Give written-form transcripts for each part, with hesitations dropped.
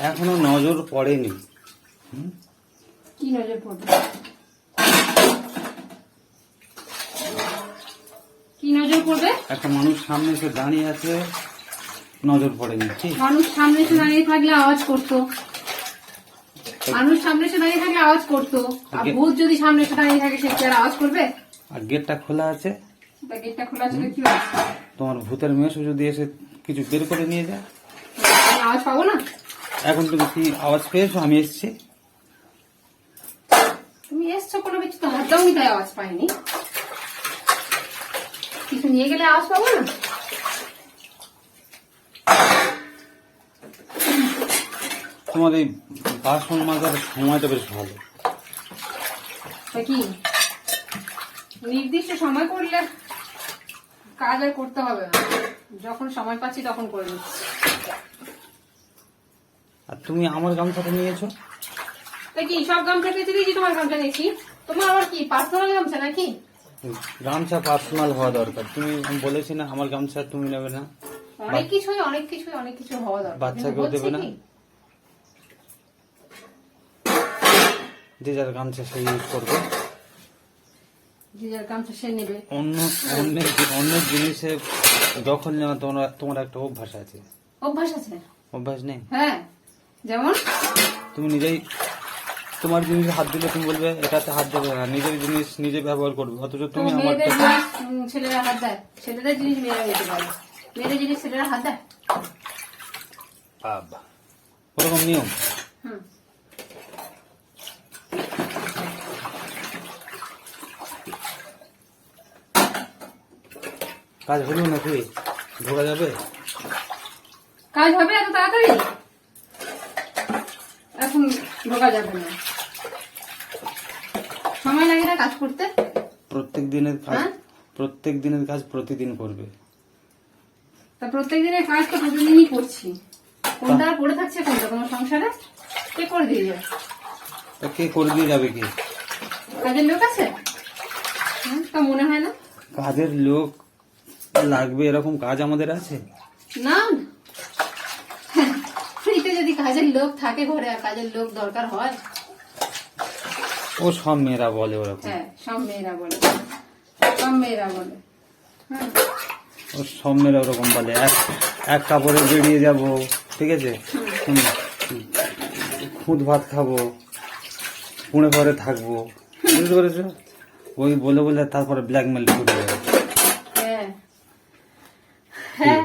এখনো নজর পড়েনি। কি নজর পড়বে? কি নজর পড়বে? একটা মানুষ সামনে এসে দাঁড়িয়ে আছে, নজর পড়েনি। ঠিক, মানুষ সামনে এসে দাঁড়িয়ে থাকলে আওয়াজ করতো। মানুষ সামনে এসে দাঁড়িয়ে থাকলে আওয়াজ করতো। আর ভূত যদি সামনে এসে দাঁড়িয়ে থাকে, সে কি আর আওয়াজ করবে? আর গেটটা খোলা আছে। তা গেটটা খোলা ছিল কি হয়েছে? তোমার ভূতের মেশো যদি এসে কিছু বের করে নিয়ে যায়, আমি আওয়াজ পাবো না? এখন তুমি কি আওয়াজ পেয়েছো? আমি এসেছি। তুমি এসছো কোনো কিছু তো হাতটাও আমি তাই আওয়াজ পাইনি। কিছু নিয়ে গেলে আওয়াজ পাবো না? তোমার এই বাসন মাজার সময়টা বেশ ভালো। তা কি নির্দিষ্ট সময় করলে কাজ আর করতে হবে না, যখন সময় পাচ্ছি তখন করে নিচ্ছি। আর তুমি আমার গামছাটা নিয়েছো। তা কি সব গামছা কেটে দিয়েছি, তোমার গামছা নিয়েছি। তোমার আবার কি পার্সোনাল গামছা নাকি? গামছা পার্সোনাল হওয়া দরকার। তুমি আমি বলেছি না আমার গামছা তুমি নেবে না। অনেক কিছু হওয়া দরকার। বাচ্চাকেও দেবে না। যে যার গামছা সে ইউজ করবে, যে যার গামছা সে নেবে। অন্যের জিনিসে দখল নেওয়া তোমার একটা অভ্যাস আছে। অভ্যাস আছে? অভ্যাস নেই? হ্যাঁ, যেমন তুমি নিজেই তোমার জিনিসে হাত দিলে তুমি বলবে এটাতে হাত দেবে না, নিজের জিনিস নিজে ব্যবহার করবে, অথচ তুমি আমার। মেয়েদের জিনিস ছেলেরা হাত দেয়, ছেলেদের জিনিস মেয়েরা নিতে পারে, মেয়েদের জিনিস ছেলেরা হাত দেয়। বাবা, ওরকম নিয়ম। কাজ হলো নাকি? ঢোকা যাবে? কাজ হবে এত তাড়াতাড়ি? এখন ঢোকা যাবে না, সময় লাগে না কাজ করতে। প্রত্যেক দিনের কাজ প্রতিদিন করবে। তা প্রত্যেক দিনের কাজ তো প্রতিদিনই করছি, কোনটা আর পড়ে থাকছে কোনটা তোমার সংসারে? কে করে দিয়ে যাবে? তা কে করে দিয়ে যাবে? কি কাজের লোক আছে? তা মনে হয় না কাজের লোক লাগবে এরকম কাজ আমাদের আছে না। ফ্রিতে যদি কাজের লোক থাকে ঘরে, আর কাজের লোক দরকার হয়? ও সব মেয়েরা বলে ওরকম। হ্যাঁ, সব মেয়েরা বলে, সব মেয়েরা বলে। ও সব মেয়েরা ওরকম বলে। এক কাপড়ে বেরিয়ে যাব, ঠিক আছে, খুদ ভাত খাবো, পুড়ে ঘরে থাকবো, বুঝতে পেরেছো? ওই বলে বলে তারপরে ব্ল্যাকমেল শুরু হয়ে যাবে। হ্যাঁ হ্যাঁ,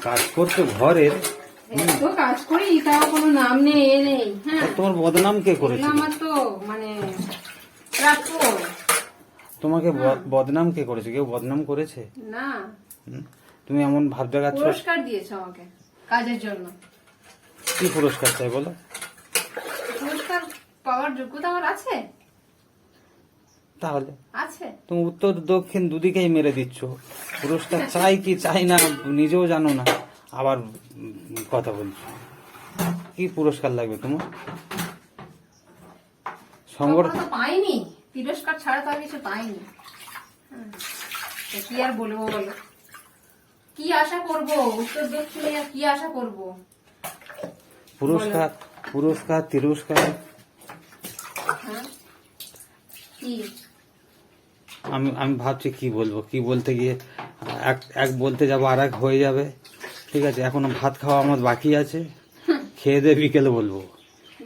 কাজ করছো ঘরের, তো কাজ করি, তাও কোনো নাম নেই এ নেই। হ্যাঁ, তোমার বদনাম কে করেছে? আমার তো মানে রাখো। তোমাকে বদনাম কে করেছে? কেউ বদনাম করেছে না। তুমি এমন ভাব দেখাচ্ছ। পুরস্কার দিয়েছে আমাকে কাজের জন্য। কি পুরস্কার চাই বলো? পুরস্কার পাওয়ার যোগ্যতা আমার আছে? তাহলে আছে। তুমি উত্তর দক্ষিণ দুদিকেই মেরে দিচ্ছ। পুরস্কার চাই কি চাই না নিজেও জানো না, আবার কথা বলছো। কি পুরস্কার লাগবে তোমার? কখনো তো পাইনি পুরস্কার ছাড়া, তো আর কিছু পাইনি। কি আর বলবো বলো, কি আশা করব? উত্তর দক্ষিণে আর কি আশা করব? পুরস্কার তিরস্কার। কি আমি ভাবছি কি বলবো, কি বলতে গিয়ে এক বলতে যাবো আর এক হয়ে যাবে। ঠিক আছে, এখনো ভাত খাওয়া আমার বাকি আছে, খেয়ে দিয়ে বিকেলে বলবো।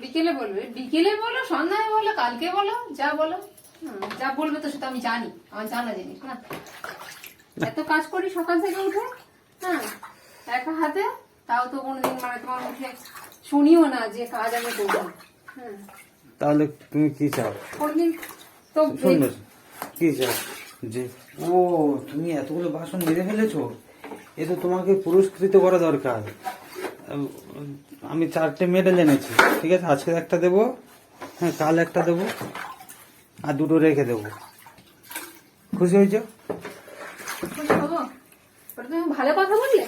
বিকেলে বলবে? বিকেলে বলো, সন্ধ্যায় বলো, কালকে বলো, যা বলো। যা বলবে তো সেটা আমি জানি, আমার জানা জিনিস না। এত কাজ করি সকাল থেকে উঠে, একা হাতে, তাও তো কোনোদিন মানে তোমার মুখে শুনিও না যে কাজ আমি করবো। তাহলে তুমি কি চাও? কোনদিন তো সুন্দর কি চাও? যে তুমি এতগুলো বাসন মেরে ফেলেছো, এ তো তোমাকে পুরস্কৃত করা দরকার। আমি 4টে মেডেল এনেছি, ঠিক আছে, আজকে একটা দেবো, হ্যাঁ কাল একটা দেবো, আর 2টো রেখে দেবো। খুশি হয়েছো? খুশি হবো? ওটা তুমি ভালো কথা বললে,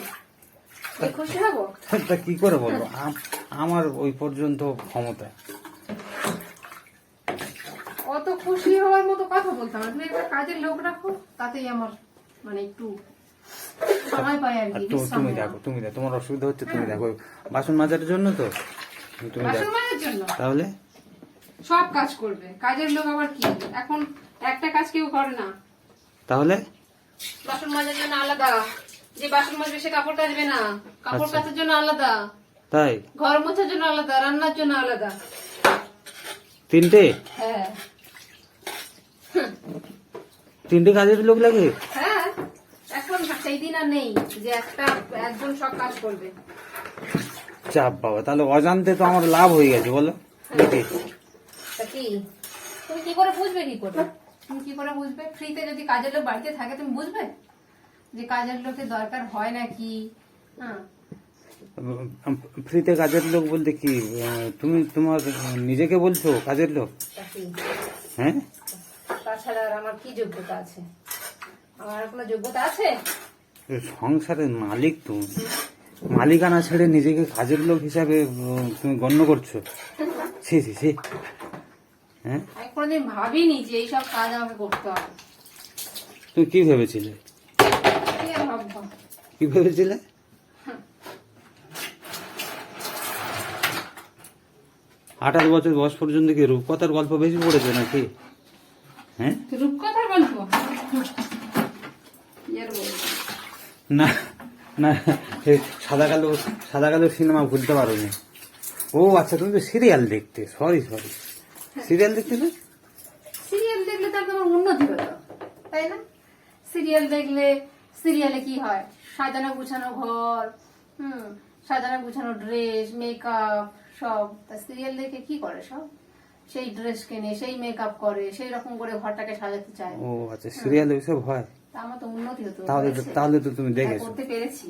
খুশি হবো? তা কি করে বলবো? আমার ওই পর্যন্ত ক্ষমতা। অত খুশি হওয়ার মতো কথা বলতাম না। তুমি একটা কাজের লোক রাখো, তাতেই আমার মানে একটু সময় পাই আর আর কি, তুমি বিশ্রাম নেওয়া। দেখো, তুমি দেখো, তোমার অসুবিধা হচ্ছে, তুমি দেখো, বাসন মাজার জন্য তো, তুমি বাসন দেখো মাজার জন্য তাহলে। সব কাজ করবে, কাজের লোক আবার কি, এখন একটা কাজ কেউ করে না। তাহলে বাসন মাজার জন্য আলাদা, যে বাসন মাজবে সে কাপড় কাচবে না, কাপড় আচ্ছা। কাচার জন্য আলাদা, তাই ঘর মোছার জন্য আলাদা, রান্নার জন্য আলাদা। তিনটে হ্যাঁ তিনটে কাজের লোক লাগে? হ্যাঁ, এখন সেই দিন আর নেই যে একজন সব কাজ করবে। চাপ বাবা, তাহলে অজান্তে তো আমার লাভ হয়ে গেছে, বলো নাকি? তা কি তুমি কি করে বুঝবে, কি করে তুমি কি করে বুঝবে? ফ্রিতে যদি কাজের লোক বাড়িতে থাকে তুমি বুঝবে যে কাজের লোকের দরকার হয় নাকি? হ্যাঁ, ফ্রিতে কাজের লোক বলতে কি, তুমি তোমার নিজেকে বলছো কাজের লোক? তা কি? হ্যাঁ, তাছাড়া আর আমার কি যোগ্যতা আছে? আমার কোনো যোগ্যতা আছে? সংসারের মালিক তুমি, মালিকানা ছেড়ে নিজেকে কাজের লোক হিসাবে তুমি গণ্য করছো? ছি ছি ছি। হ্যাঁ, আমি কোনোদিন ভাবিনি যে এইসব কাজ আমাকে করতে হবে। তুমি কি ভেবেছিলে? কি আর ভাববো? কি ভেবেছিলে? 28 বছর বয়স পর্যন্ত কি রূপকথার গল্প বেশি পড়েছে নাকি? হ্যাঁ, রূপকথার গল্প কি আর বলবো? না না, এই সাদা কালো সিনেমা ভুলতে পারো না? ও আচ্ছা, তুমি তো সিরিয়াল দেখতে, সরি সিরিয়াল দেখতে না? সিরিয়াল দেখলে তার তোমার উন্নতি হতো, তাই না? সিরিয়াল দেখলে সিরিয়ালে কি হয়, সাজানো গুছানো ঘর, সাজানো গুছানো ড্রেস, মেকআপ সব। তা সিরিয়াল দেখে কি করে সব? সেই ড্রেস কেনে, সেই মেকআপ করে, সেই রকম করে ঘরটাকে সাজাতে চায়। ও আচ্ছা, সিরিয়ালে ওইসব হয়? তা আমার তো উন্নতি হতো, হয়েছে। তাহলে তো তুমি হ্যাঁ, দেখেছো। করতে পেরেছি।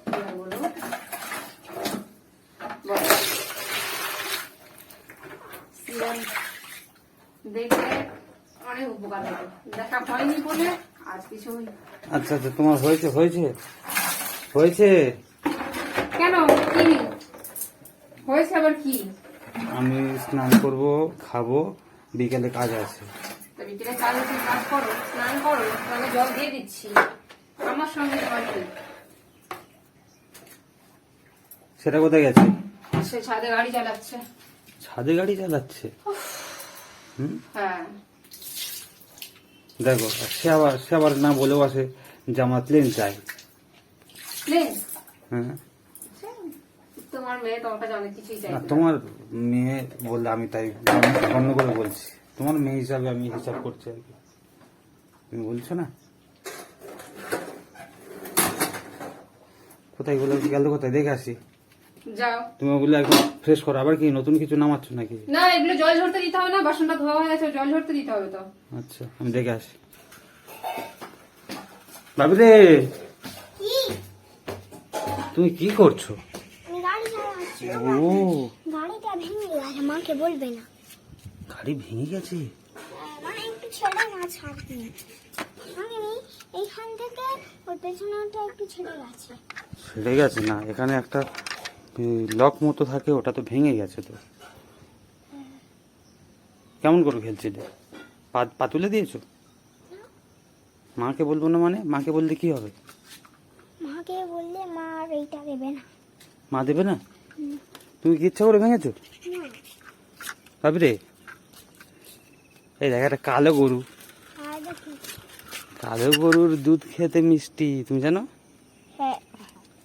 কি আর বলবো? বলো। সিরিয়াল দেখলে অনেক উপকার হতো, দেখা হয়নি বলে আজ কিছু আচ্ছা আচ্ছা, তোমার হয়েছে হয়েছে হয়েছে। কেন, কি হয়েছে আবার কি? আমি স্নান করব, খাবো, বিকেলে কাজ আছে। তা বিকেলে কাজ হচ্ছে, কাজ করো, স্নান করো, আমি জল দিয়ে দিচ্ছি। আমার সঙ্গে তোমার কি? সেটা কোথায় গেছে? সে ছাদে গাড়ি চালাচ্ছে। ছাদে গাড়ি চালাচ্ছে? হ্যাঁ, দেখো, সে আবার না বলেও আসে যে আমার প্লেন চাই। প্লেন? হ্যাঁ, তোমার মেয়ে তোমার কাছে অনেক কিছুই চাই। আর তোমার মেয়ে বললে আমি তাই গণ্য করে বলছি, তোমার মেয়ে হিসাবে আমি হিসাব করছি আর কি, তুমি বলছো না? কোথায় গেল কোথায় দেখে আসি। যাও। তুমি ওগুলো একদম ফ্রেশ করো, আবার কি নতুন কিছু নামাচ্ছ নাকি? না, এগুলো জল ঝরতে দিতে হবে না, বাসনটা ধোয়া হয়ে গেছে, জল ঝরতে দিতে হবে তো। আচ্ছা, আমি দেখে আসি। ভাবি রে, তুমি কি করছো? আমি গাড়ি চালাচ্ছি। ও, গাড়িটা ভেঙে গেছে, মাকে বলবে না। গাড়ি ভেঙে গেছে? মানে একটু ছেড়ে না ছাড়বি। আমি এইখান থেকে ওই পেছনেটা একটু ছেড়ে গেছে। ছেড়ে গেছে না, এখানে একটা লক মতো থাকে, ওটা তো ভেঙে গেছে তো। কেমন করে খেলছিলে? পা তুলে দিয়েছো? মাকে বলবো না মানে? মাকে বললে কি হবে? মাকে বললে মা আর এইটা দেবে না। মা দেবে না? তুমি কি ইচ্ছা করে ভেঙেছো? না, ভাবি রে, এই দেখ একটা কালো গরু, আর দেখি। কালো গরুর দুধ খেতে মিষ্টি, তুমি জানো? হ্যাঁ,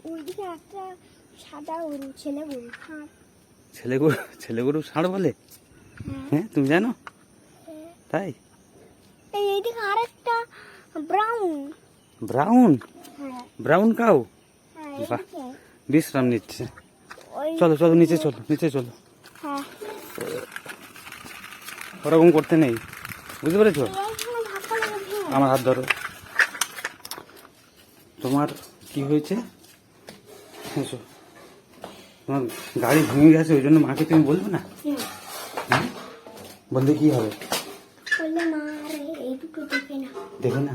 ওইদিকে একটা সাদা গরু, ছেলে গরু। হ্যাঁ, ছেলে গরু ষাঁড় বলে? হ্যাঁ, হ্যাঁ, তুমি জানো? হ্যাঁ। তাই? এইদিকে আরেকটা ব্রাউন। ব্রাউন? হ্যাঁ, ব্রাউন কাউ? হ্যাঁ, বাহ, এইদিকে বিশ্রাম নিচ্ছে। ওই। চলো নিচে চলো। হ্যাঁ, ওরকম করতে নেই, বুঝতে পেরেছো? এইখানে ধাক্কা লেগে ভেঙে। আমার হাত ধরো। তোমার কি হয়েছে? এসো। তোমার গাড়ি ভেঙে গেছে, ওই জন্য মাকে তুমি বলবে না? হুম। বললে কি হবে? বললে মা আর এই দুটো দেখে না। দেখে না?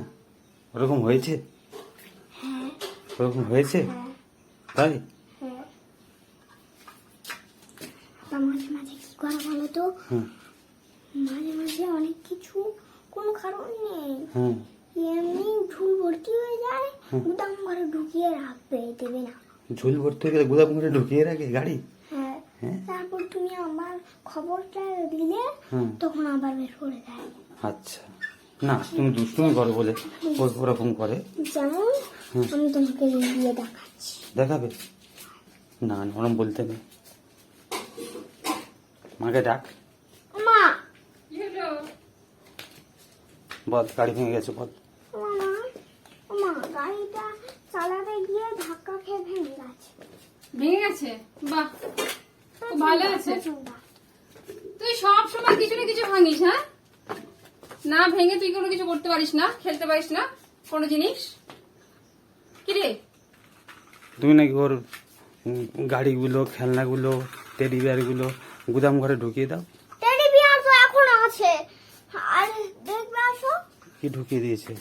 ওরকম হয়েছে? হ্যাঁ, ওরকম হয়েছে? হ্যাঁ, তাই? হ্যাঁ। তা মাঝে মাঝে কি করা ভালো তো? হুম, মাঝে মাঝে অনেক কিছু কোনো কারণ নেই, হুম, এমনি ভর্তি হয়ে যায় গুদাম ঘরে ঢুকিয়ে রাখবে, দেবে না। ঝুল ভর্তি হয়ে গেলে গুদাম করে ঢুকিয়ে রাখে গাড়ি? হ্যাঁ, হ্যাঁ। তারপর তুমি আমার খবরটা দিলে হুম। তখন আবার বের করে দেয়। আচ্ছা, না তুমি দুষ্টুমি করো বলে ওরকম করে। যেমন আমি তোমাকে দিয়ে দেখাচ্ছি। দেখাবে? না না, ওরম বলতে নেই। মাকে ডাক। মা, কি হলো? বল, গাড়ি ভেঙে গেছে বল। মা, মা, গাড়িটা চালাতে গিয়ে ধাক্কা খেয়ে ভেঙে গেছে। ভেঙে গেছে? বাহ, খুব ভালো আছে। তুই সব সময় কিছু না কিছু ভাঙিস, হ্যাঁ? না ভেঙে তুই কোনো কিছু করতে পারিস না, খেলতে পারিস না কোনো জিনিস? কি রে? তুমি নাকি ওর গাড়িগুলো, খেলনাগুলো, টেডি বিয়ারগুলো গুদাম ঘরে ঢুকিয়ে দাও। টেডি বিয়ার তো এখন আছে, আর দেখবে আসো কি ঢুকিয়ে দিয়েছে?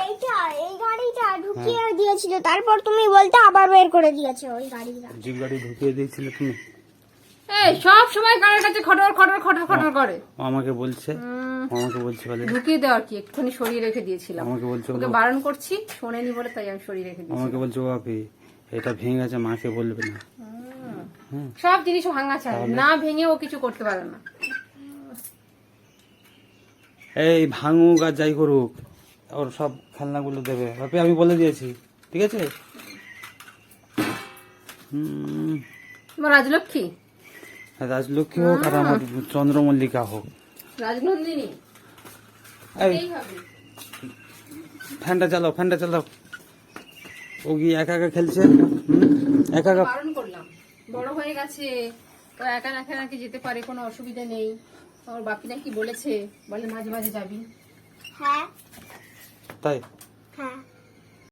এইটা, এই গাড়িটা ঢুকিয়ে দিয়েছিল, তারপর তুমি বলতে আবার বের করে দিয়েছে ওই গাড়িটা। জিপ গাড়ি ঢুকিয়ে দিয়েছিলে তুমি? এই সব সময় কারোর কাছে খটর খটর খটর খটর করে। ও আমাকে বলছে, ও আমাকে বলছে বলে, ঢুকিয়ে দেওয়ার কি, একটুখানি সরিয়ে রেখে দিয়েছিলাম। আমাকে বলছে ওকে বলে, বারণ করছি, শোনেনি বলে তাই আমি সরিয়ে রেখে দিয়েছি। আমাকে বলছে ও আপি এটা ভেঙে গেছে, মাকে বলবে না। সব জিনিস ভাঙা চাই, না ভেঙে ও কিছু করতে পারে না। এই ভাঙুক আর যাই করুক, ওর সব খেলনাগুলো দেবে আপি, আমি বলে দিয়েছি, ঠিক আছে? তোমার রাজলক্ষ্মী, রাজলক্ষ্মী হোক আর আমার চন্দ্রমল্লিকা হোক। রাজনন্দিনী, এই এই হবে। ফ্যানটা চালাও, ফ্যানটা চালাও। ও গিয়ে একা একা খেলছে, একা একা। বারণ করলাম, বড় হয়ে গেছে, তো একা একা নাকি যেতে পারে, কোনো অসুবিধা নেই। আমার বাপি নাকি বলেছে, বলে মাঝে মাঝে যাবি। হ্যাঁ, তাই